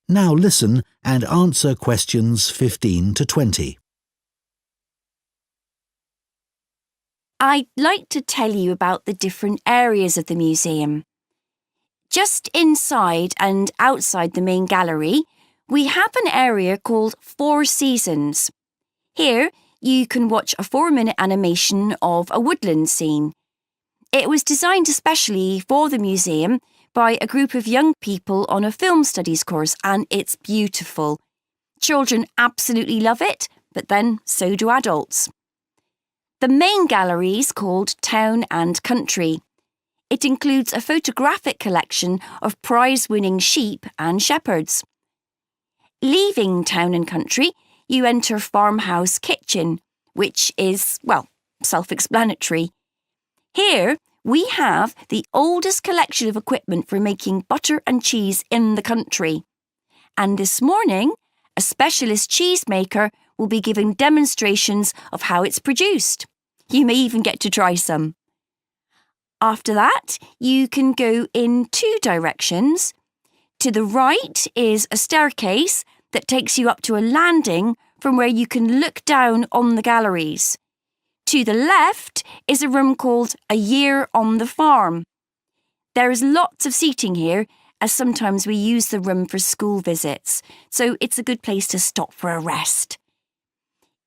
Now listen and answer questions 15 to 20. I'd like to tell you about the different areas of the museum. Just inside and outside the main gallery, we have an area called Four Seasons. Here, you can watch a 4-minute animation of a woodland scene. It was designed especially for the museum by a group of young people on a film studies course, and it's beautiful. Children absolutely love it, but then so do adults. The main gallery is called Town and Country. It includes a photographic collection of prize-winning sheep and shepherds. Leaving Town and Country, you enter Farmhouse Kitchen, which is, well, self-explanatory. Here, we have the oldest collection of equipment for making butter and cheese in the country. And this morning, a specialist cheesemaker will be giving demonstrations of how it's produced. You may even get to try some. After that, you can go in two directions. To the right is a staircase that takes you up to a landing from where you can look down on the galleries. To the left is a room called A Year on the Farm. There is lots of seating here, as sometimes we use the room for school visits, so it's a good place to stop for a rest.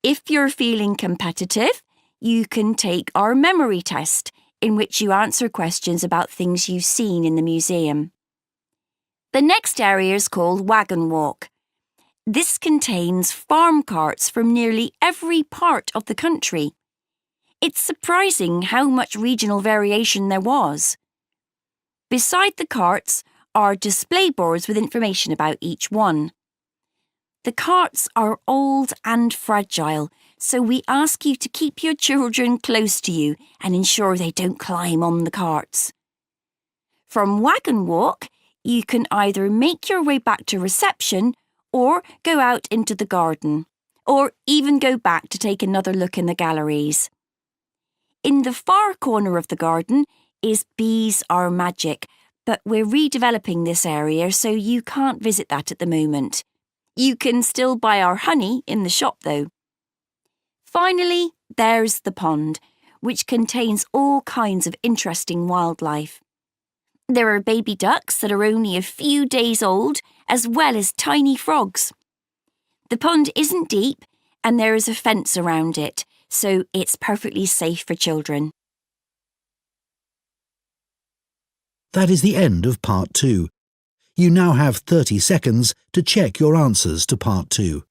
If you're feeling competitive, you can take our memory test, in which you answer questions about things you've seen in the museum. The next area is called Wagon Walk. This contains farm carts from nearly every part of the country. It's surprising how much regional variation there was. Beside the carts are display boards with information about each one. The carts are old and fragile, so we ask you to keep your children close to you and ensure they don't climb on the carts. From Wagon Walk, you can either make your way back to reception or go out into the garden, or even go back to take another look in the galleries. In the far corner of the garden is Bees Are Magic, but we're redeveloping this area, so you can't visit that at the moment. You can still buy our honey in the shop, though. Finally, there's the pond, which contains all kinds of interesting wildlife. There are baby ducks that are only a few days old, as well as tiny frogs. The pond isn't deep, and there is a fence around it, so it's perfectly safe for children. That is the end of Part 2. You now have 30 seconds to check your answers to Part 2.